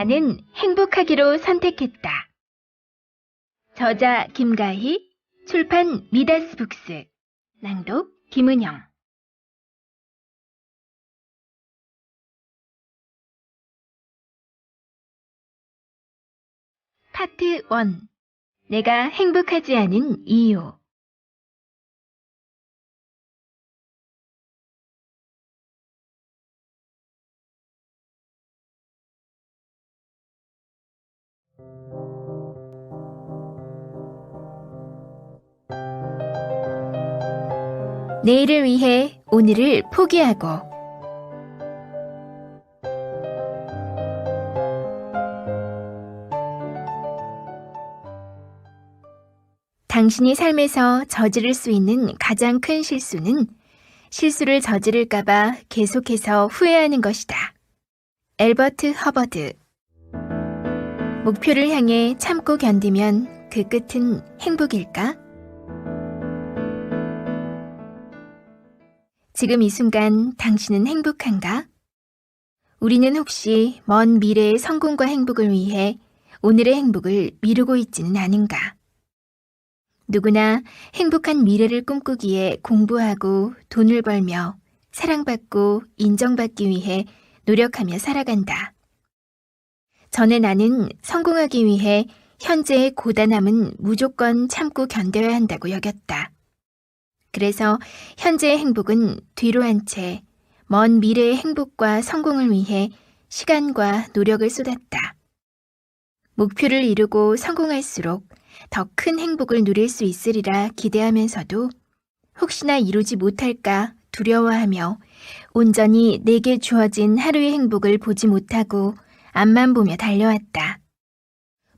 나는 행복하기로 선택했다. 저자 김가희, 출판 미다스북스, 낭독 김은영. 파트 1. 내가 행복하지 않은 이유. 내일을 위해 오늘을 포기하고. 당신이 삶에서 저지를 수 있는 가장 큰 실수는 실수를 저지를까봐 계속해서 후회하는 것이다. 엘버트 허버드. 목표를 향해 참고 견디면 그 끝은 행복일까? 지금 이 순간 당신은 행복한가? 우리는 혹시 먼 미래의 성공과 행복을 위해 오늘의 행복을 미루고 있지는 않은가? 누구나 행복한 미래를 꿈꾸기에 공부하고 돈을 벌며 사랑받고 인정받기 위해 노력하며 살아간다. 전에 나는 성공하기 위해 현재의 고단함은 무조건 참고 견뎌야 한다고 여겼다. 그래서 현재의 행복은 뒤로 한 채 먼 미래의 행복과 성공을 위해 시간과 노력을 쏟았다. 목표를 이루고 성공할수록 더 큰 행복을 누릴 수 있으리라 기대하면서도 혹시나 이루지 못할까 두려워하며 온전히 내게 주어진 하루의 행복을 보지 못하고 앞만 보며 달려왔다.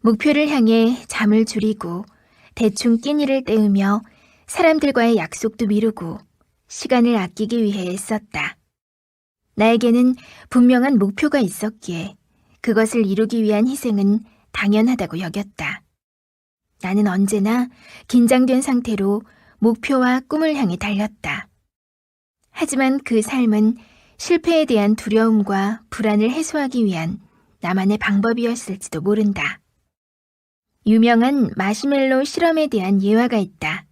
목표를 향해 잠을 줄이고 대충 끼니를 때우며 사람들과의 약속도 미루고 시간을 아끼기 위해 애썼다. 나에게는 분명한 목표가 있었기에 그것을 이루기 위한 희생은 당연하다고 여겼다. 나는 언제나 긴장된 상태로 목표와 꿈을 향해 달렸다. 하지만 그 삶은 실패에 대한 두려움과 불안을 해소하기 위한 나만의 방법이었을지도 모른다. 유명한 마시멜로 실험에 대한 예화가 있다.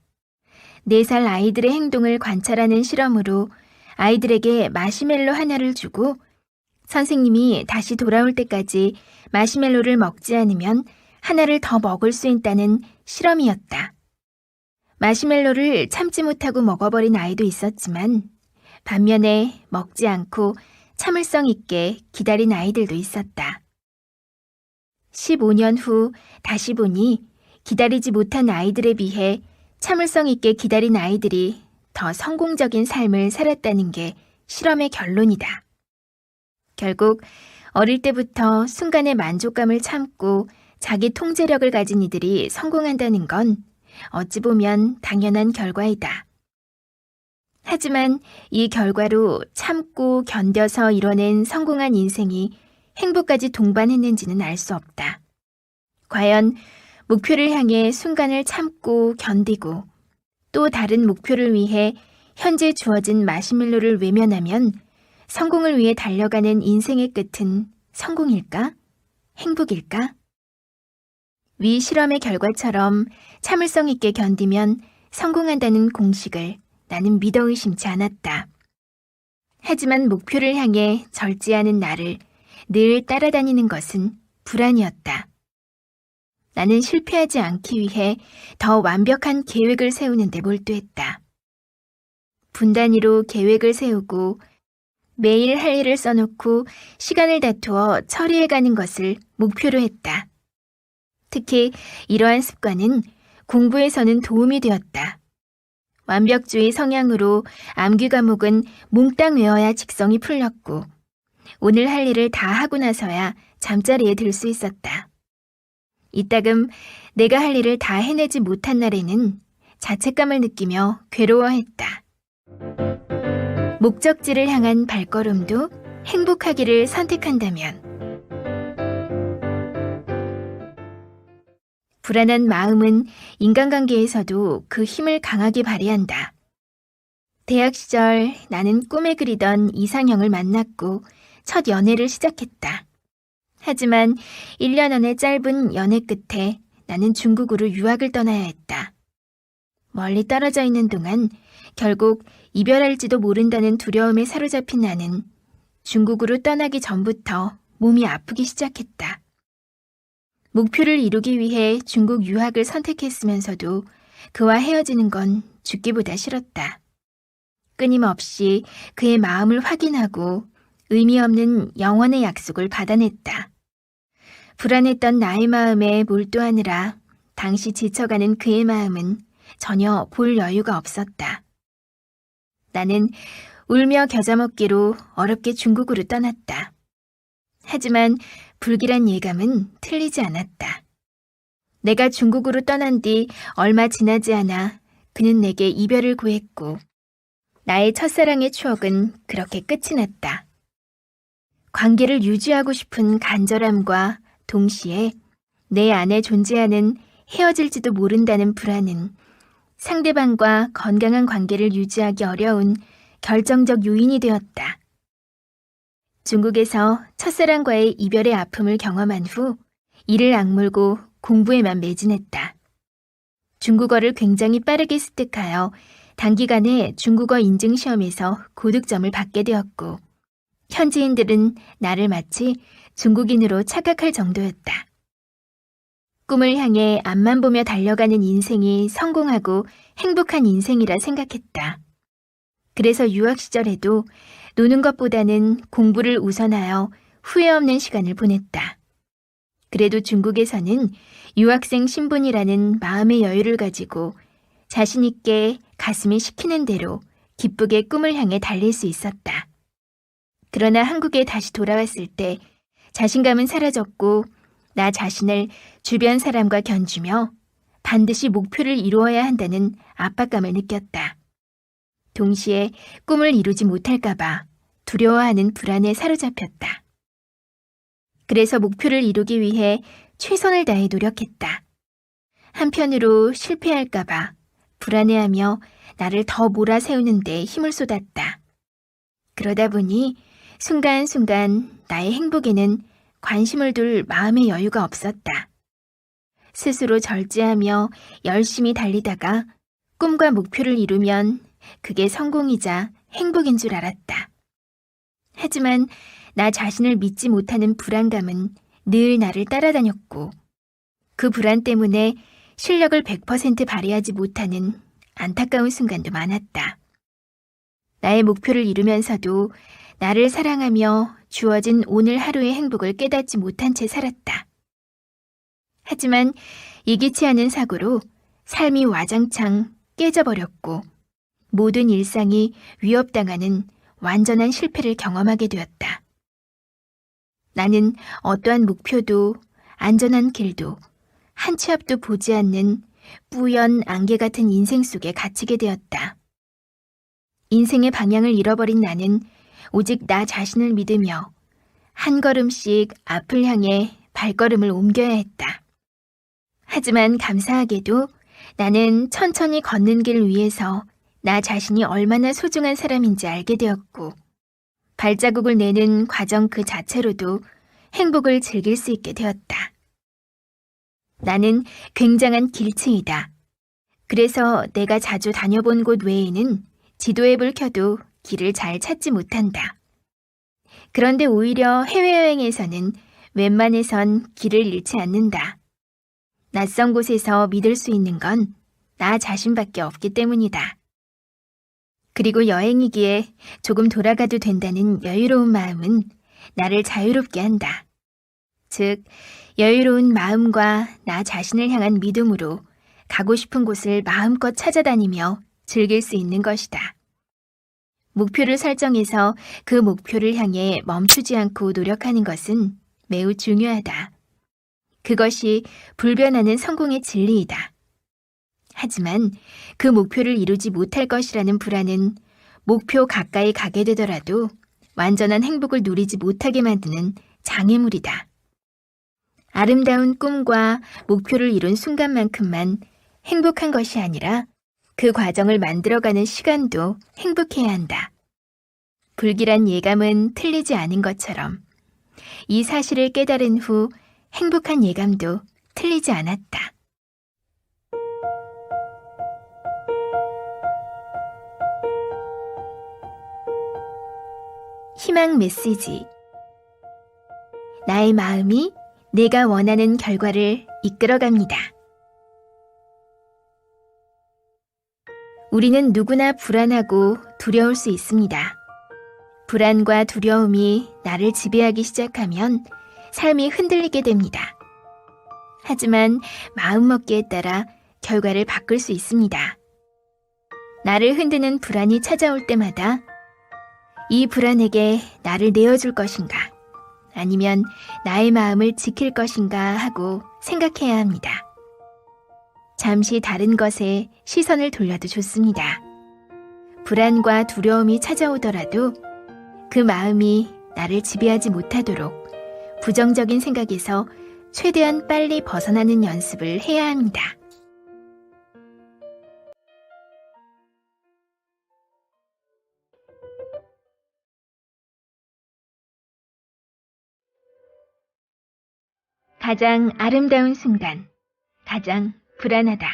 4살 아이들의 행동을 관찰하는 실험으로 아이들에게 마시멜로 하나를 주고 선생님이 다시 돌아올 때까지 마시멜로를 먹지 않으면 하나를 더 먹을 수 있다는 실험이었다. 마시멜로를 참지 못하고 먹어버린 아이도 있었지만 반면에 먹지 않고 참을성 있게 기다린 아이들도 있었다. 15년 후 다시 보니 기다리지 못한 아이들에 비해 참을성 있게 기다린 아이들이 더 성공적인 삶을 살았다는 게 실험의 결론이다. 결국 어릴 때부터 순간의 만족감을 참고 자기 통제력을 가진 이들이 성공한다는 건 어찌 보면 당연한 결과이다. 하지만 이 결과로 참고 견뎌서 이뤄낸 성공한 인생이 행복까지 동반했는지는 알 수 없다. 과연 목표를 향해 순간을 참고 견디고 또 다른 목표를 위해 현재 주어진 마시멜로를 외면하면 성공을 위해 달려가는 인생의 끝은 성공일까? 행복일까? 위 실험의 결과처럼 참을성 있게 견디면 성공한다는 공식을 나는 믿어 의심치 않았다. 하지만 목표를 향해 절제하는 나를 늘 따라다니는 것은 불안이었다. 나는 실패하지 않기 위해 더 완벽한 계획을 세우는 데 몰두했다. 분 단위로 계획을 세우고 매일 할 일을 써놓고 시간을 다투어 처리해가는 것을 목표로 했다. 특히 이러한 습관은 공부에서는 도움이 되었다. 완벽주의 성향으로 암기 과목은 몽땅 외워야 직성이 풀렸고 오늘 할 일을 다 하고 나서야 잠자리에 들 수 있었다. 이따금 내가 할 일을 다 해내지 못한 날에는 자책감을 느끼며 괴로워했다. 목적지를 향한 발걸음도 행복하기를 선택한다면 불안한 마음은 인간관계에서도 그 힘을 강하게 발휘한다. 대학 시절 나는 꿈에 그리던 이상형을 만났고 첫 연애를 시작했다. 하지만 1년 안의 짧은 연애 끝에 나는 중국으로 유학을 떠나야 했다. 멀리 떨어져 있는 동안 결국 이별할지도 모른다는 두려움에 사로잡힌 나는 중국으로 떠나기 전부터 몸이 아프기 시작했다. 목표를 이루기 위해 중국 유학을 선택했으면서도 그와 헤어지는 건 죽기보다 싫었다. 끊임없이 그의 마음을 확인하고 의미 없는 영원의 약속을 받아냈다. 불안했던 나의 마음에 몰두하느라 당시 지쳐가는 그의 마음은 전혀 볼 여유가 없었다. 나는 울며 겨자 먹기로 어렵게 중국으로 떠났다. 하지만 불길한 예감은 틀리지 않았다. 내가 중국으로 떠난 뒤 얼마 지나지 않아 그는 내게 이별을 고했고 나의 첫사랑의 추억은 그렇게 끝이 났다. 관계를 유지하고 싶은 간절함과 동시에 내 안에 존재하는 헤어질지도 모른다는 불안은 상대방과 건강한 관계를 유지하기 어려운 결정적 요인이 되었다. 중국에서 첫사랑과의 이별의 아픔을 경험한 후 이를 악물고 공부에만 매진했다. 중국어를 굉장히 빠르게 습득하여 단기간에 중국어 인증시험에서 고득점을 받게 되었고 현지인들은 나를 마치 중국인으로 착각할 정도였다. 꿈을 향해 앞만 보며 달려가는 인생이 성공하고 행복한 인생이라 생각했다. 그래서 유학 시절에도 노는 것보다는 공부를 우선하여 후회 없는 시간을 보냈다. 그래도 중국에서는 유학생 신분이라는 마음의 여유를 가지고 자신 있게 가슴이 시키는 대로 기쁘게 꿈을 향해 달릴 수 있었다. 그러나 한국에 다시 돌아왔을 때 자신감은 사라졌고 나 자신을 주변 사람과 견주며 반드시 목표를 이루어야 한다는 압박감을 느꼈다. 동시에 꿈을 이루지 못할까봐 두려워하는 불안에 사로잡혔다. 그래서 목표를 이루기 위해 최선을 다해 노력했다. 한편으로 실패할까봐 불안해하며 나를 더 몰아세우는 데 힘을 쏟았다. 그러다 보니 순간순간 나의 행복에는 관심을 둘 마음의 여유가 없었다. 스스로 절제하며 열심히 달리다가 꿈과 목표를 이루면 그게 성공이자 행복인 줄 알았다. 하지만 나 자신을 믿지 못하는 불안감은 늘 나를 따라다녔고 그 불안 때문에 실력을 100% 발휘하지 못하는 안타까운 순간도 많았다. 나의 목표를 이루면서도 나를 사랑하며 주어진 오늘 하루의 행복을 깨닫지 못한 채 살았다. 하지만 예기치 않은 사고로 삶이 와장창 깨져버렸고 모든 일상이 위협당하는 완전한 실패를 경험하게 되었다. 나는 어떠한 목표도 안전한 길도 한 치 앞도 보지 않는 뿌연 안개 같은 인생 속에 갇히게 되었다. 인생의 방향을 잃어버린 나는 오직 나 자신을 믿으며 한 걸음씩 앞을 향해 발걸음을 옮겨야 했다. 하지만 감사하게도 나는 천천히 걷는 길 위에서 나 자신이 얼마나 소중한 사람인지 알게 되었고 발자국을 내는 과정 그 자체로도 행복을 즐길 수 있게 되었다. 나는 굉장한 길치이다. 그래서 내가 자주 다녀본 곳 외에는 지도앱을 켜도 길을 잘 찾지 못한다. 그런데 오히려 해외여행에서는 웬만해선 길을 잃지 않는다. 낯선 곳에서 믿을 수 있는 건 나 자신밖에 없기 때문이다. 그리고 여행이기에 조금 돌아가도 된다는 여유로운 마음은 나를 자유롭게 한다. 즉, 여유로운 마음과 나 자신을 향한 믿음으로 가고 싶은 곳을 마음껏 찾아다니며 즐길 수 있는 것이다. 목표를 설정해서 그 목표를 향해 멈추지 않고 노력하는 것은 매우 중요하다. 그것이 불변하는 성공의 진리이다. 하지만 그 목표를 이루지 못할 것이라는 불안은 목표 가까이 가게 되더라도 완전한 행복을 누리지 못하게 만드는 장애물이다. 아름다운 꿈과 목표를 이룬 순간만큼만 행복한 것이 아니라 그 과정을 만들어가는 시간도 행복해야 한다. 불길한 예감은 틀리지 않은 것처럼 이 사실을 깨달은 후 행복한 예감도 틀리지 않았다. 희망 메시지. 나의 마음이 내가 원하는 결과를 이끌어갑니다. 우리는 누구나 불안하고 두려울 수 있습니다. 불안과 두려움이 나를 지배하기 시작하면 삶이 흔들리게 됩니다. 하지만 마음먹기에 따라 결과를 바꿀 수 있습니다. 나를 흔드는 불안이 찾아올 때마다 이 불안에게 나를 내어줄 것인가, 아니면 나의 마음을 지킬 것인가 하고 생각해야 합니다. 잠시 다른 것에 시선을 돌려도 좋습니다. 불안과 두려움이 찾아오더라도 그 마음이 나를 지배하지 못하도록 부정적인 생각에서 최대한 빨리 벗어나는 연습을 해야 합니다. 가장 아름다운 순간, 가장 불안하다.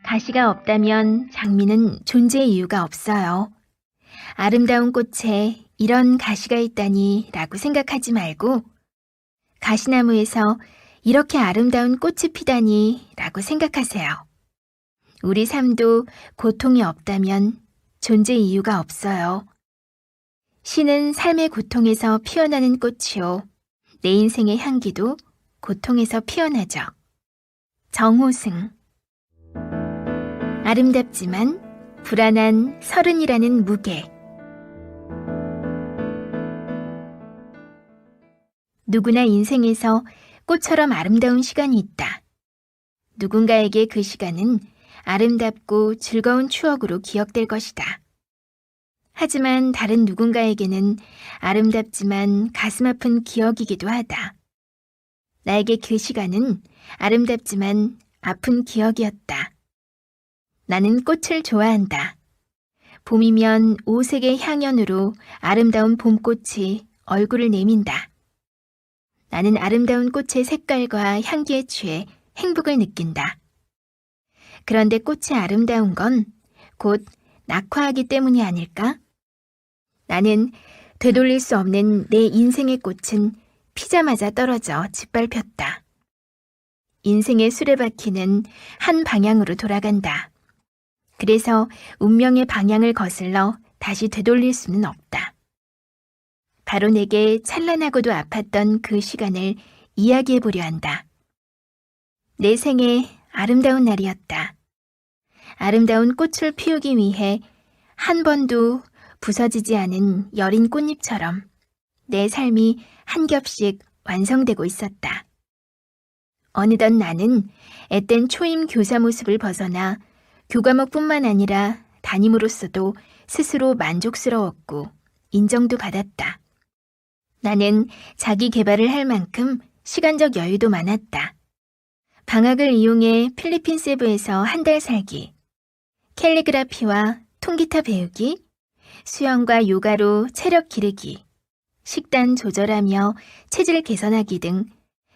가시가 없다면 장미는 존재의 이유가 없어요. 아름다운 꽃에 이런 가시가 있다니 라고 생각하지 말고 가시나무에서 이렇게 아름다운 꽃이 피다니 라고 생각하세요. 우리 삶도 고통이 없다면 존재의 이유가 없어요. 시는 삶의 고통에서 피어나는 꽃이요. 내 인생의 향기도 고통에서 피어나죠. 정호승. 아름답지만 불안한 서른이라는 무게. 누구나 인생에서 꽃처럼 아름다운 시간이 있다. 누군가에게 그 시간은 아름답고 즐거운 추억으로 기억될 것이다. 하지만 다른 누군가에게는 아름답지만 가슴 아픈 기억이기도 하다. 나에게 그 시간은 아름답지만 아픈 기억이었다. 나는 꽃을 좋아한다. 봄이면 오색의 향연으로 아름다운 봄꽃이 얼굴을 내민다. 나는 아름다운 꽃의 색깔과 향기에 취해 행복을 느낀다. 그런데 꽃이 아름다운 건 곧 낙화하기 때문이 아닐까? 나는 되돌릴 수 없는 내 인생의 꽃은 피자마자 떨어져 짓밟혔다. 인생의 수레바퀴는 한 방향으로 돌아간다. 그래서 운명의 방향을 거슬러 다시 되돌릴 수는 없다. 바로 내게 찬란하고도 아팠던 그 시간을 이야기해보려 한다. 내 생에 아름다운 날이었다. 아름다운 꽃을 피우기 위해 한 번도 부서지지 않은 여린 꽃잎처럼 내 삶이 한 겹씩 완성되고 있었다. 어느덧 나는 앳된 초임 교사 모습을 벗어나 교과목뿐만 아니라 담임으로서도 스스로 만족스러웠고 인정도 받았다. 나는 자기 개발을 할 만큼 시간적 여유도 많았다. 방학을 이용해 필리핀 세부에서 한 달 살기, 캘리그라피와 통기타 배우기, 수영과 요가로 체력 기르기, 식단 조절하며 체질 개선하기 등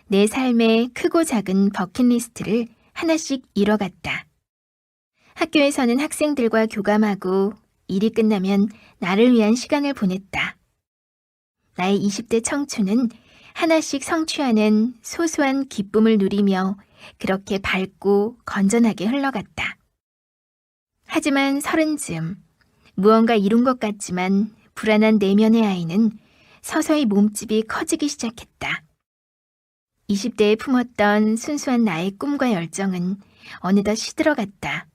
내 삶의 크고 작은 버킷리스트를 하나씩 이뤄갔다. 학교에서는 학생들과 교감하고 일이 끝나면 나를 위한 시간을 보냈다. 나의 20대 청춘은 하나씩 성취하는 소소한 기쁨을 누리며 그렇게 밝고 건전하게 흘러갔다. 하지만 30쯤 무언가 이룬 것 같지만 불안한 내면의 아이는 서서히 몸집이 커지기 시작했다. 20대에 품었던 순수한 나의 꿈과 열정은 어느덧 시들어갔다.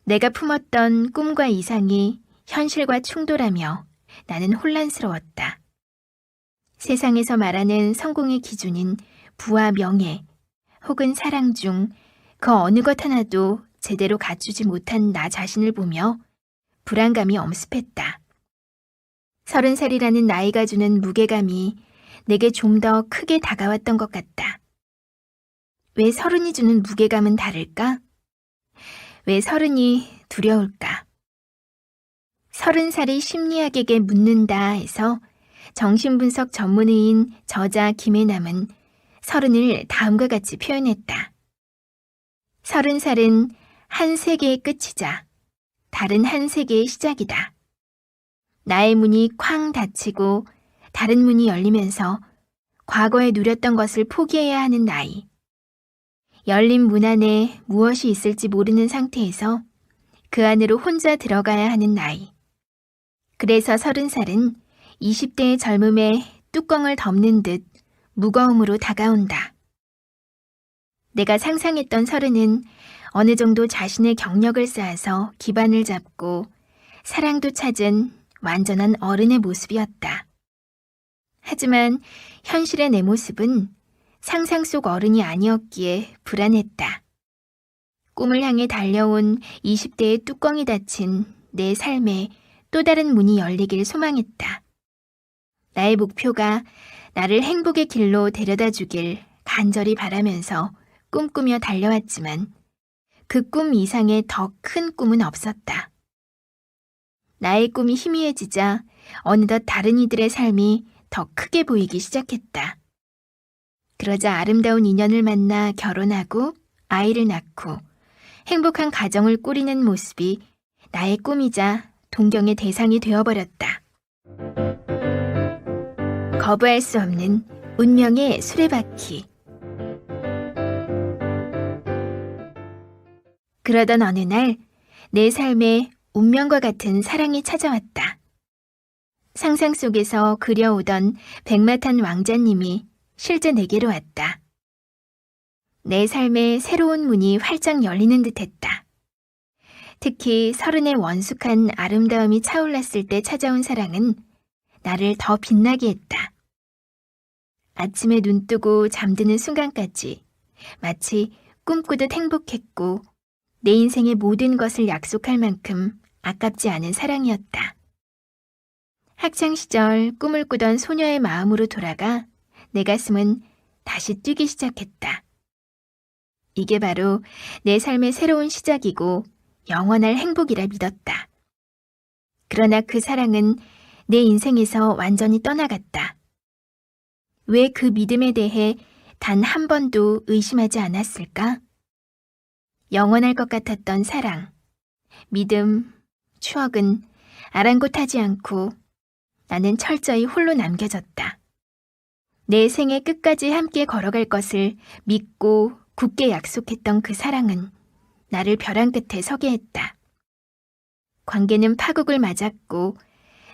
내가 품었던 꿈과 이상이 현실과 충돌하며 나는 혼란스러웠다. 세상에서 말하는 성공의 기준인 부와 명예 혹은 사랑 중 그 어느 것 하나도 제대로 갖추지 못한 나 자신을 보며 불안감이 엄습했다. 30살이라는 나이가 주는 무게감이 내게 좀 더 크게 다가왔던 것 같다. 왜 30이 주는 무게감은 다를까? 왜 30이 두려울까? 30살이 심리학에게 묻는다에서 정신분석 전문의인 저자 김혜남은 30을 다음과 같이 표현했다. 30살은 한 세계의 끝이자 다른 한 세계의 시작이다. 나의 문이 쾅 닫히고 다른 문이 열리면서 과거에 누렸던 것을 포기해야 하는 나이. 열린 문 안에 무엇이 있을지 모르는 상태에서 그 안으로 혼자 들어가야 하는 나이. 그래서 30살은 20대의 젊음에 뚜껑을 덮는 듯 무거움으로 다가온다. 내가 상상했던 30은 어느 정도 자신의 경력을 쌓아서 기반을 잡고 사랑도 찾은 완전한 어른의 모습이었다. 하지만 현실의 내 모습은 상상 속 어른이 아니었기에 불안했다. 꿈을 향해 달려온 20대의 뚜껑이 닫힌 내 삶에 또 다른 문이 열리길 소망했다. 나의 목표가 나를 행복의 길로 데려다 주길 간절히 바라면서 꿈꾸며 달려왔지만 그 꿈 이상의 더 큰 꿈은 없었다. 나의 꿈이 희미해지자 어느덧 다른 이들의 삶이 더 크게 보이기 시작했다. 그러자 아름다운 인연을 만나 결혼하고 아이를 낳고 행복한 가정을 꾸리는 모습이 나의 꿈이자 동경의 대상이 되어버렸다. 거부할 수 없는 운명의 수레바퀴. 그러던 어느 날 내 삶에 운명과 같은 사랑이 찾아왔다. 상상 속에서 그려오던 백마탄 왕자님이 실제 내게로 왔다. 내 삶에 새로운 문이 활짝 열리는 듯했다. 특히 30의 원숙한 아름다움이 차올랐을 때 찾아온 사랑은 나를 더 빛나게 했다. 아침에 눈 뜨고 잠드는 순간까지 마치 꿈꾸듯 행복했고 내 인생의 모든 것을 약속할 만큼 아깝지 않은 사랑이었다. 학창시절 꿈을 꾸던 소녀의 마음으로 돌아가 내 가슴은 다시 뛰기 시작했다. 이게 바로 내 삶의 새로운 시작이고 영원할 행복이라 믿었다. 그러나 그 사랑은 내 인생에서 완전히 떠나갔다. 왜 그 믿음에 대해 단 한 번도 의심하지 않았을까? 영원할 것 같았던 사랑, 믿음, 추억은 아랑곳하지 않고 나는 철저히 홀로 남겨졌다. 내 생의 끝까지 함께 걸어갈 것을 믿고 굳게 약속했던 그 사랑은 나를 벼랑 끝에 서게 했다. 관계는 파국을 맞았고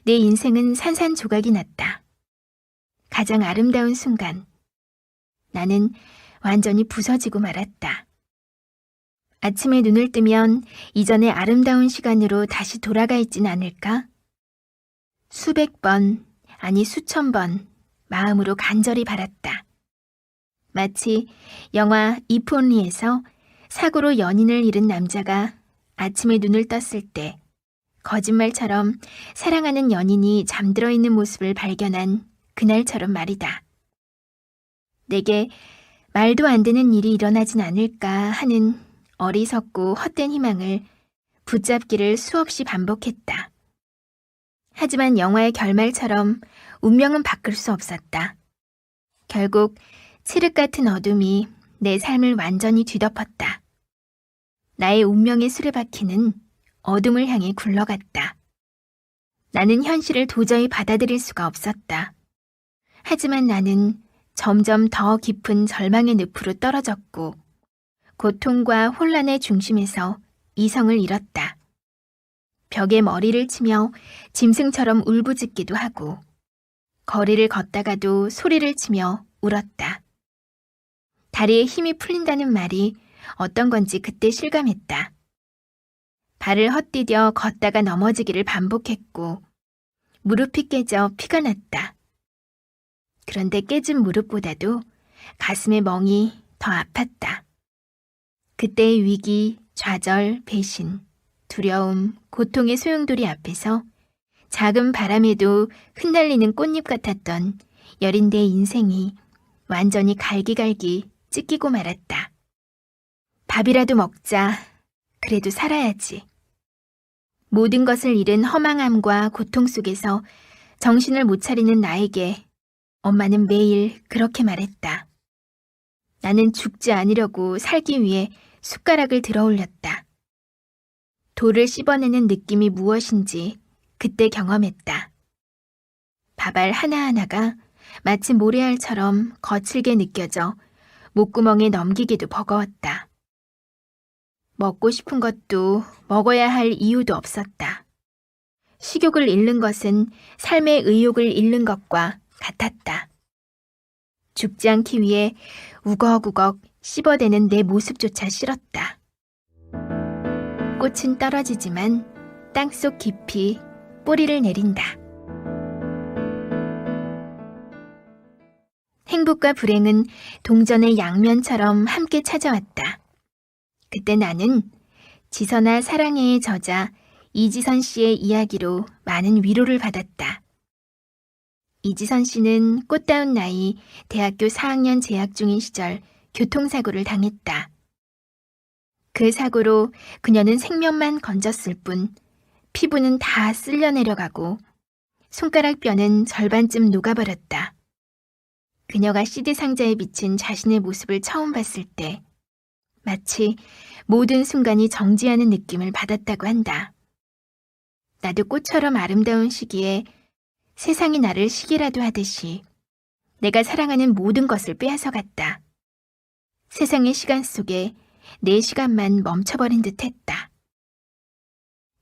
내 인생은 산산조각이 났다. 가장 아름다운 순간, 나는 완전히 부서지고 말았다. 아침에 눈을 뜨면 이전의 아름다운 시간으로 다시 돌아가 있진 않을까? 수백 번, 아니 수천 번 마음으로 간절히 바랐다. 마치 영화 이프 온리에서 사고로 연인을 잃은 남자가 아침에 눈을 떴을 때 거짓말처럼 사랑하는 연인이 잠들어 있는 모습을 발견한 그날처럼 말이다. 내게 말도 안 되는 일이 일어나진 않을까 하는 어리석고 헛된 희망을 붙잡기를 수없이 반복했다. 하지만 영화의 결말처럼 운명은 바꿀 수 없었다. 결국 칠흑 같은 어둠이 내 삶을 완전히 뒤덮었다. 나의 운명의 수레바퀴는 어둠을 향해 굴러갔다. 나는 현실을 도저히 받아들일 수가 없었다. 하지만 나는 점점 더 깊은 절망의 늪으로 떨어졌고 고통과 혼란의 중심에서 이성을 잃었다. 벽에 머리를 치며 짐승처럼 울부짖기도 하고 거리를 걷다가도 소리를 치며 울었다. 다리에 힘이 풀린다는 말이 어떤 건지 그때 실감했다. 발을 헛디뎌 걷다가 넘어지기를 반복했고 무릎이 깨져 피가 났다. 그런데 깨진 무릎보다도 가슴의 멍이 더 아팠다. 그때의 위기, 좌절, 배신, 두려움, 고통의 소용돌이 앞에서 작은 바람에도 흩날리는 꽃잎 같았던 여린 내 인생이 완전히 갈기갈기 찢기고 말았다. 밥이라도 먹자. 그래도 살아야지. 모든 것을 잃은 허망함과 고통 속에서 정신을 못 차리는 나에게 엄마는 매일 그렇게 말했다. 나는 죽지 않으려고 살기 위해 숟가락을 들어 올렸다. 돌을 씹어내는 느낌이 무엇인지 그때 경험했다. 밥알 하나하나가 마치 모래알처럼 거칠게 느껴져 목구멍에 넘기기도 버거웠다. 먹고 싶은 것도 먹어야 할 이유도 없었다. 식욕을 잃는 것은 삶의 의욕을 잃는 것과 같았다. 죽지 않기 위해 우걱우걱 씹어대는 내 모습조차 싫었다. 꽃은 떨어지지만 땅속 깊이 뿌리를 내린다. 행복과 불행은 동전의 양면처럼 함께 찾아왔다. 그때 나는 지선아 사랑해의 저자 이지선 씨의 이야기로 많은 위로를 받았다. 이지선 씨는 꽃다운 나이 대학교 4학년 재학 중인 시절 교통사고를 당했다. 그 사고로 그녀는 생면만 건졌을 뿐 피부는 다 쓸려 내려가고 손가락 뼈는 절반쯤 녹아버렸다. 그녀가 CD 상자에 비친 자신의 모습을 처음 봤을 때 마치 모든 순간이 정지하는 느낌을 받았다고 한다. 나도 꽃처럼 아름다운 시기에 세상이 나를 시기라도 하듯이 내가 사랑하는 모든 것을 빼앗아갔다. 세상의 시간 속에 내 시간만 멈춰버린 듯 했다.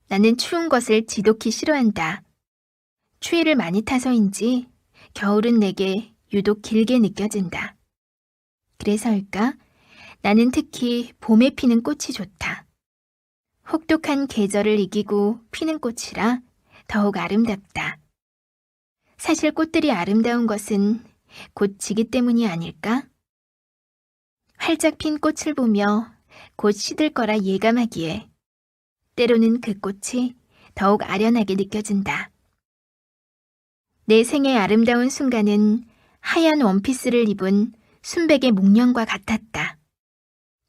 나는 추운 것을 지독히 싫어한다. 추위를 많이 타서인지 겨울은 내게 유독 길게 느껴진다. 그래서일까? 나는 특히 봄에 피는 꽃이 좋다. 혹독한 계절을 이기고 피는 꽃이라 더욱 아름답다. 사실 꽃들이 아름다운 것은 곧 지기 때문이 아닐까? 활짝 핀 꽃을 보며 곧 시들 거라 예감하기에 때로는 그 꽃이 더욱 아련하게 느껴진다. 내 생의 아름다운 순간은 하얀 원피스를 입은 순백의 목련과 같았다.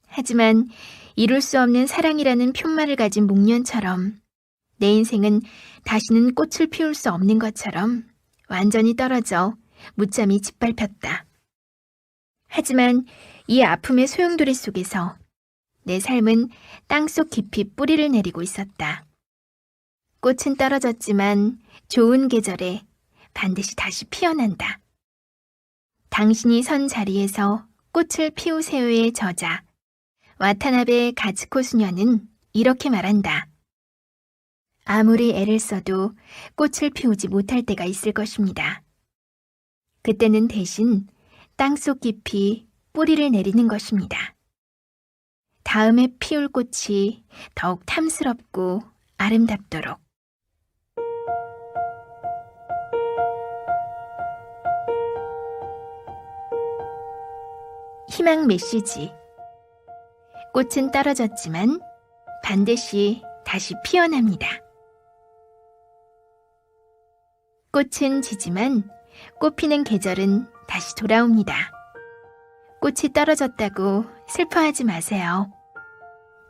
하지만 이룰 수 없는 사랑이라는 푯말을 가진 목련처럼 내 인생은 다시는 꽃을 피울 수 없는 것처럼 완전히 떨어져 무참히 짓밟혔다. 하지만 이 아픔의 소용돌이 속에서 내 삶은 땅속 깊이 뿌리를 내리고 있었다. 꽃은 떨어졌지만 좋은 계절에 반드시 다시 피어난다. 당신이 선 자리에서 꽃을 피우세요의 저자 와타나베 가츠코 수녀는 이렇게 말한다. 아무리 애를 써도 꽃을 피우지 못할 때가 있을 것입니다. 그때는 대신 땅속 깊이 뿌리를 내리는 것입니다. 다음에 피울 꽃이 더욱 탐스럽고 아름답도록. 희망 메시지. 꽃은 떨어졌지만 반드시 다시 피어납니다. 꽃은 지지만 꽃 피는 계절은 다시 돌아옵니다. 꽃이 떨어졌다고 슬퍼하지 마세요.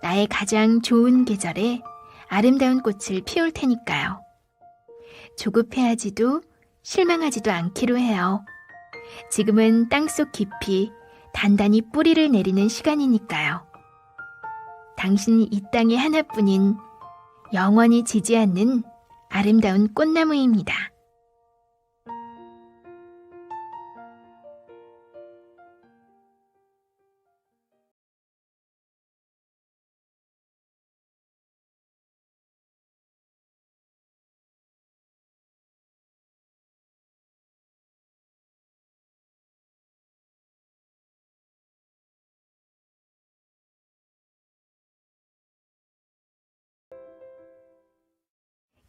나의 가장 좋은 계절에 아름다운 꽃을 피울 테니까요. 조급해하지도 실망하지도 않기로 해요. 지금은 땅속 깊이 단단히 뿌리를 내리는 시간이니까요. 당신이 이 땅에 하나뿐인 영원히 지지 않는 아름다운 꽃나무입니다.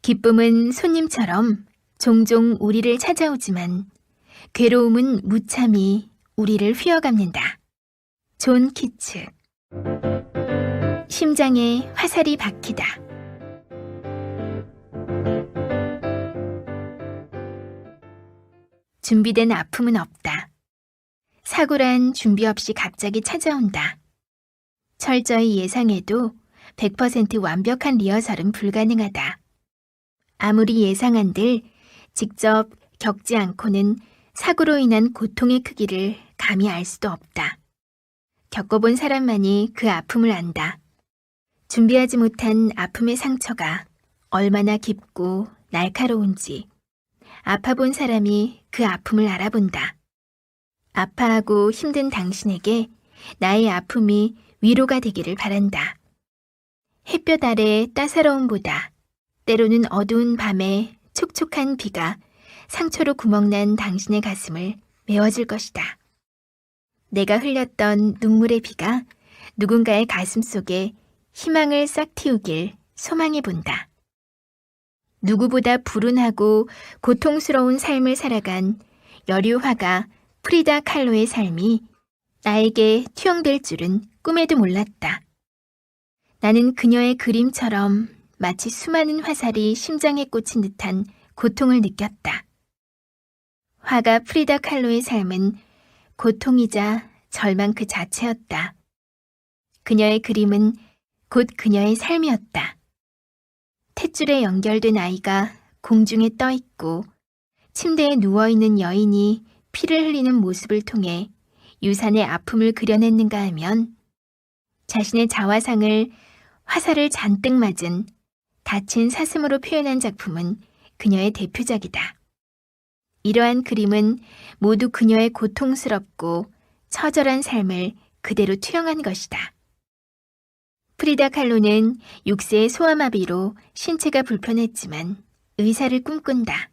기쁨은 손님처럼 종종 우리를 찾아오지만 괴로움은 무참히 우리를 휘어갑는다. 존 키츠. 심장에 화살이 박히다. 준비된 아픔은 없다. 사고란 준비 없이 갑자기 찾아온다. 철저히 예상해도 100% 완벽한 리허설은 불가능하다. 아무리 예상한들 직접 겪지 않고는 사고로 인한 고통의 크기를 감히 알 수도 없다. 겪어본 사람만이 그 아픔을 안다. 준비하지 못한 아픔의 상처가 얼마나 깊고 날카로운지 아파본 사람이 그 아픔을 알아본다. 아파하고 힘든 당신에게 나의 아픔이 위로가 되기를 바란다. 햇볕 아래 따사로움보다 때로는 어두운 밤에 촉촉한 비가 상처로 구멍난 당신의 가슴을 메워줄 것이다. 내가 흘렸던 눈물의 비가 누군가의 가슴 속에 희망을 싹 틔우길 소망해 본다. 누구보다 불운하고 고통스러운 삶을 살아간 여류화가 프리다 칼로의 삶이 나에게 투영될 줄은 꿈에도 몰랐다. 나는 그녀의 그림처럼 마치 수많은 화살이 심장에 꽂힌 듯한 고통을 느꼈다. 화가 프리다 칼로의 삶은 고통이자 절망 그 자체였다. 그녀의 그림은 곧 그녀의 삶이었다. 탯줄에 연결된 아이가 공중에 떠 있고 침대에 누워있는 여인이 피를 흘리는 모습을 통해 유산의 아픔을 그려냈는가 하면 자신의 자화상을 화살을 잔뜩 맞은 다친 사슴으로 표현한 작품은 그녀의 대표작이다. 이러한 그림은 모두 그녀의 고통스럽고 처절한 삶을 그대로 투영한 것이다. 프리다 칼로는 6세의 소아마비로 신체가 불편했지만 의사를 꿈꾼다.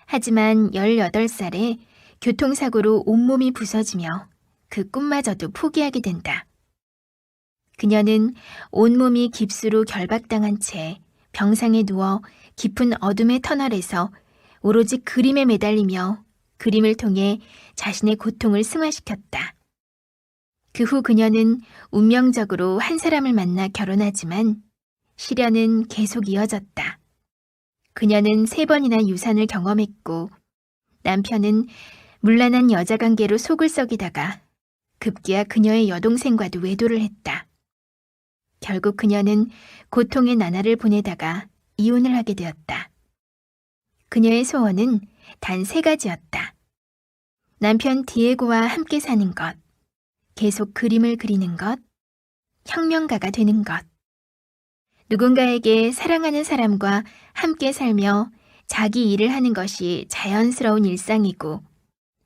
하지만 18살에 교통사고로 온몸이 부서지며 그 꿈마저도 포기하게 된다. 그녀는 온몸이 깁스로 결박당한 채 병상에 누워 깊은 어둠의 터널에서 오로지 그림에 매달리며 그림을 통해 자신의 고통을 승화시켰다. 그 후 그녀는 운명적으로 한 사람을 만나 결혼하지만 시련은 계속 이어졌다. 그녀는 3번이나 유산을 경험했고 남편은 문란한 여자관계로 속을 썩이다가 급기야 그녀의 여동생과도 외도를 했다. 결국 그녀는 고통의 나날을 보내다가 이혼을 하게 되었다. 그녀의 소원은 단 3가지였다. 남편 디에고와 함께 사는 것, 계속 그림을 그리는 것, 혁명가가 되는 것. 누군가에게 사랑하는 사람과 함께 살며 자기 일을 하는 것이 자연스러운 일상이고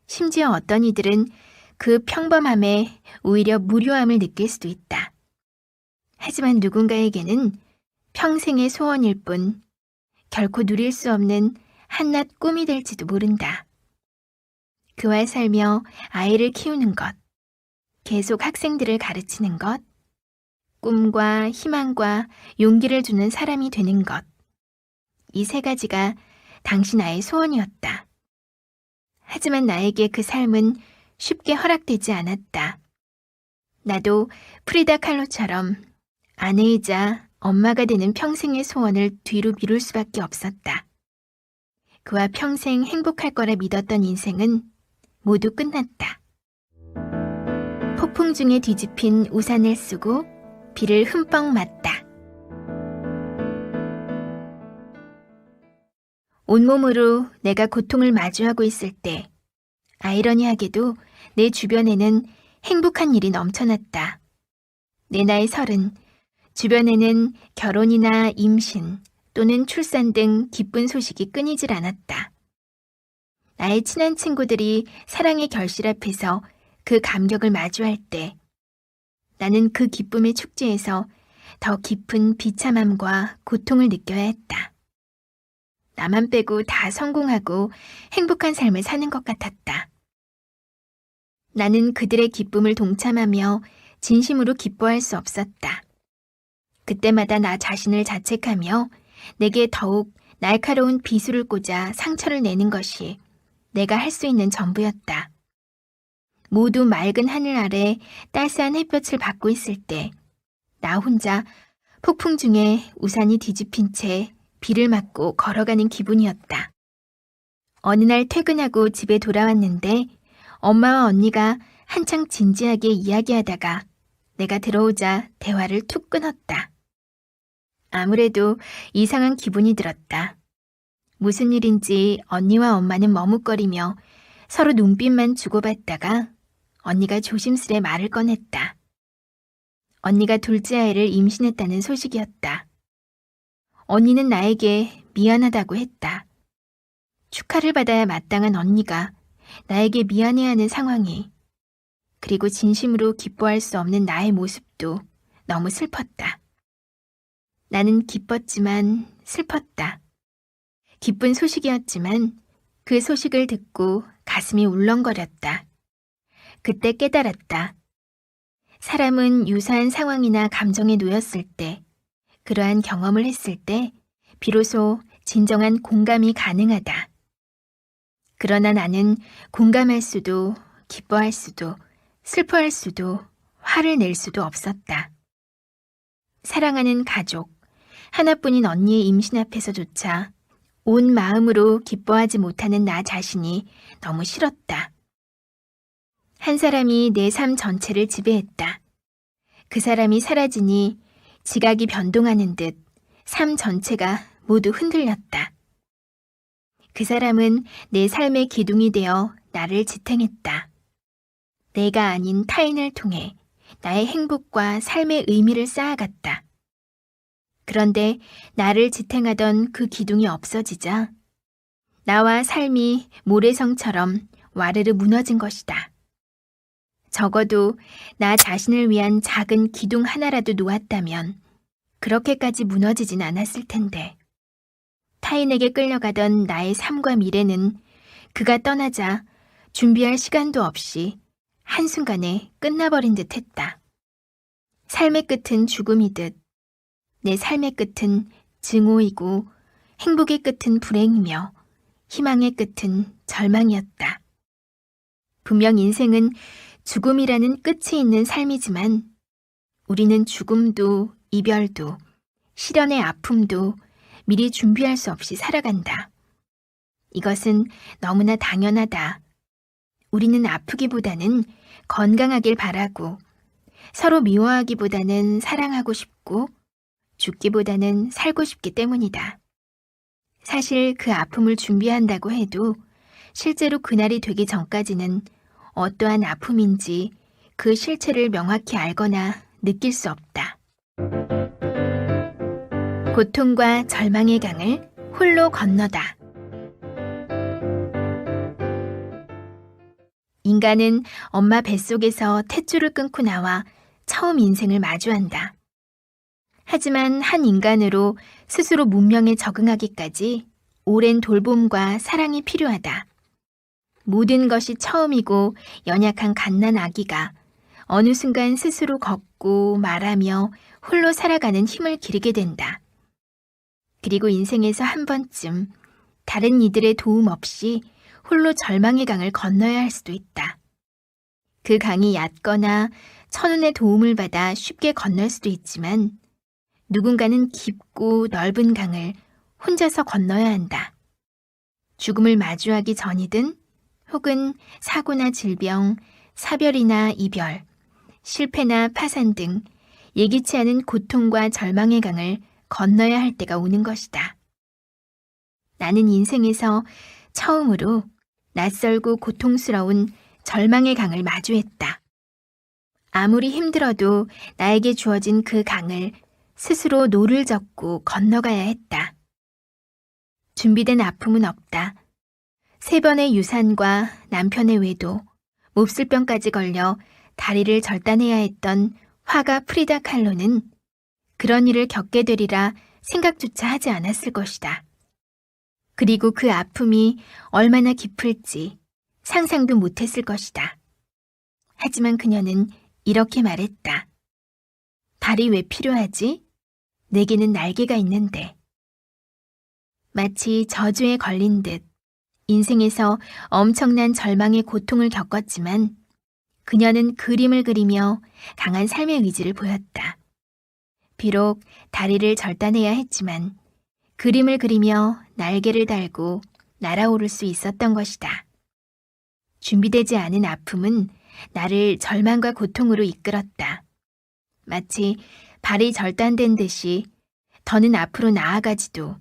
심지어 어떤 이들은 그 평범함에 오히려 무료함을 느낄 수도 있다. 하지만 누군가에게는 평생의 소원일 뿐 결코 누릴 수 없는 한낱 꿈이 될지도 모른다. 그와 살며 아이를 키우는 것, 계속 학생들을 가르치는 것, 꿈과 희망과 용기를 주는 사람이 되는 것. 이 3가지가 당시 나의 소원이었다. 하지만 나에게 그 삶은 쉽게 허락되지 않았다. 나도 프리다 칼로처럼 아내이자 엄마가 되는 평생의 소원을 뒤로 미룰 수밖에 없었다. 그와 평생 행복할 거라 믿었던 인생은 모두 끝났다. 폭풍 중에 뒤집힌 우산을 쓰고 비를 흠뻑 맞다. 온몸으로 내가 고통을 마주하고 있을 때 아이러니하게도 내 주변에는 행복한 일이 넘쳐났다. 내 나이 30, 주변에는 결혼이나 임신 또는 출산 등 기쁜 소식이 끊이질 않았다. 나의 친한 친구들이 사랑의 결실 앞에서 그 감격을 마주할 때 나는 그 기쁨의 축제에서 더 깊은 비참함과 고통을 느껴야 했다. 나만 빼고 다 성공하고 행복한 삶을 사는 것 같았다. 나는 그들의 기쁨을 동참하며 진심으로 기뻐할 수 없었다. 그때마다 나 자신을 자책하며 내게 더욱 날카로운 비수를 꽂아 상처를 내는 것이 내가 할 수 있는 전부였다. 모두 맑은 하늘 아래 따스한 햇볕을 받고 있을 때 나 혼자 폭풍 중에 우산이 뒤집힌 채 비를 맞고 걸어가는 기분이었다. 어느 날 퇴근하고 집에 돌아왔는데 엄마와 언니가 한창 진지하게 이야기하다가 내가 들어오자 대화를 툭 끊었다. 아무래도 이상한 기분이 들었다. 무슨 일인지 언니와 엄마는 머뭇거리며 서로 눈빛만 주고받다가 언니가 조심스레 말을 꺼냈다. 언니가 둘째 아이를 임신했다는 소식이었다. 언니는 나에게 미안하다고 했다. 축하를 받아야 마땅한 언니가 나에게 미안해하는 상황이, 그리고 진심으로 기뻐할 수 없는 나의 모습도 너무 슬펐다. 나는 기뻤지만 슬펐다. 기쁜 소식이었지만 그 소식을 듣고 가슴이 울렁거렸다. 그때 깨달았다. 사람은 유사한 상황이나 감정에 놓였을 때, 그러한 경험을 했을 때 비로소 진정한 공감이 가능하다. 그러나 나는 공감할 수도, 기뻐할 수도, 슬퍼할 수도, 화를 낼 수도 없었다. 사랑하는 가족, 하나뿐인 언니의 임신 앞에서조차 온 마음으로 기뻐하지 못하는 나 자신이 너무 싫었다. 한 사람이 내 삶 전체를 지배했다. 그 사람이 사라지니 지각이 변동하는 듯 삶 전체가 모두 흔들렸다. 그 사람은 내 삶의 기둥이 되어 나를 지탱했다. 내가 아닌 타인을 통해 나의 행복과 삶의 의미를 쌓아갔다. 그런데 나를 지탱하던 그 기둥이 없어지자 나와 삶이 모래성처럼 와르르 무너진 것이다. 적어도 나 자신을 위한 작은 기둥 하나라도 놓았다면 그렇게까지 무너지진 않았을 텐데. 타인에게 끌려가던 나의 삶과 미래는 그가 떠나자 준비할 시간도 없이 한순간에 끝나버린 듯 했다. 삶의 끝은 죽음이듯 내 삶의 끝은 증오이고 행복의 끝은 불행이며 희망의 끝은 절망이었다. 분명 인생은 죽음이라는 끝이 있는 삶이지만 우리는 죽음도 이별도 시련의 아픔도 미리 준비할 수 없이 살아간다. 이것은 너무나 당연하다. 우리는 아프기보다는 건강하길 바라고 서로 미워하기보다는 사랑하고 싶고 죽기보다는 살고 싶기 때문이다. 사실 그 아픔을 준비한다고 해도 실제로 그날이 되기 전까지는 어떠한 아픔인지 그 실체를 명확히 알거나 느낄 수 없다. 고통과 절망의 강을 홀로 건너다. 인간은 엄마 뱃속에서 탯줄을 끊고 나와 처음 인생을 마주한다. 하지만 한 인간으로 스스로 문명에 적응하기까지 오랜 돌봄과 사랑이 필요하다. 모든 것이 처음이고 연약한 갓난 아기가 어느 순간 스스로 걷고 말하며 홀로 살아가는 힘을 기르게 된다. 그리고 인생에서 한 번쯤 다른 이들의 도움 없이 홀로 절망의 강을 건너야 할 수도 있다. 그 강이 얕거나 천운의 도움을 받아 쉽게 건널 수도 있지만 누군가는 깊고 넓은 강을 혼자서 건너야 한다. 죽음을 마주하기 전이든 혹은 사고나 질병, 사별이나 이별, 실패나 파산 등 예기치 않은 고통과 절망의 강을 건너야 할 때가 오는 것이다. 나는 인생에서 처음으로 낯설고 고통스러운 절망의 강을 마주했다. 아무리 힘들어도 나에게 주어진 그 강을 스스로 노를 젓고 건너가야 했다. 준비된 아픔은 없다. 3번의 유산과 남편의 외도, 몹쓸병까지 걸려 다리를 절단해야 했던 화가 프리다 칼로는 그런 일을 겪게 되리라 생각조차 하지 않았을 것이다. 그리고 그 아픔이 얼마나 깊을지 상상도 못했을 것이다. 하지만 그녀는 이렇게 말했다. 달이 왜 필요하지? 내게는 날개가 있는데. 마치 저주에 걸린 듯 인생에서 엄청난 절망의 고통을 겪었지만 그녀는 그림을 그리며 강한 삶의 의지를 보였다. 비록 다리를 절단해야 했지만 그림을 그리며 날개를 달고 날아오를 수 있었던 것이다. 준비되지 않은 아픔은 나를 절망과 고통으로 이끌었다. 마치 발이 절단된 듯이 더는 앞으로 나아가지도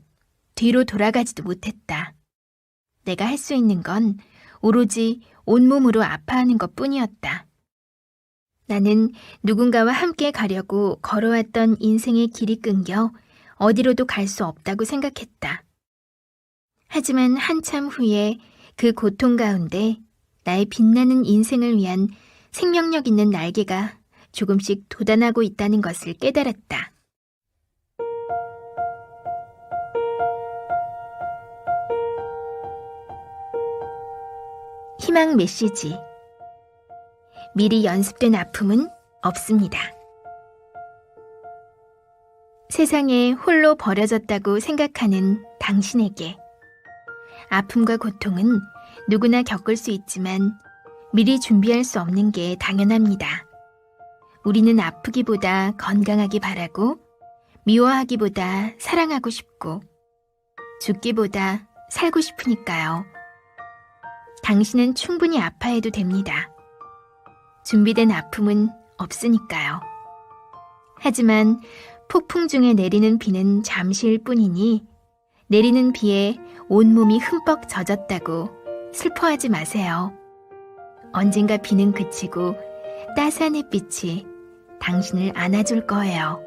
뒤로 돌아가지도 못했다. 내가 할 수 있는 건 오로지 온몸으로 아파하는 것뿐이었다. 나는 누군가와 함께 가려고 걸어왔던 인생의 길이 끊겨 어디로도 갈 수 없다고 생각했다. 하지만 한참 후에 그 고통 가운데 나의 빛나는 인생을 위한 생명력 있는 날개가 조금씩 돋아나고 있다는 것을 깨달았다. 희망 메시지. 미리 연습된 아픔은 없습니다. 세상에 홀로 버려졌다고 생각하는 당신에게 아픔과 고통은 누구나 겪을 수 있지만 미리 준비할 수 없는 게 당연합니다. 우리는 아프기보다 건강하기 바라고 미워하기보다 사랑하고 싶고 죽기보다 살고 싶으니까요. 당신은 충분히 아파해도 됩니다. 준비된 아픔은 없으니까요. 하지만 폭풍 중에 내리는 비는 잠시일 뿐이니 내리는 비에 온몸이 흠뻑 젖었다고 슬퍼하지 마세요. 언젠가 비는 그치고 따스한 햇빛이 당신을 안아줄 거예요.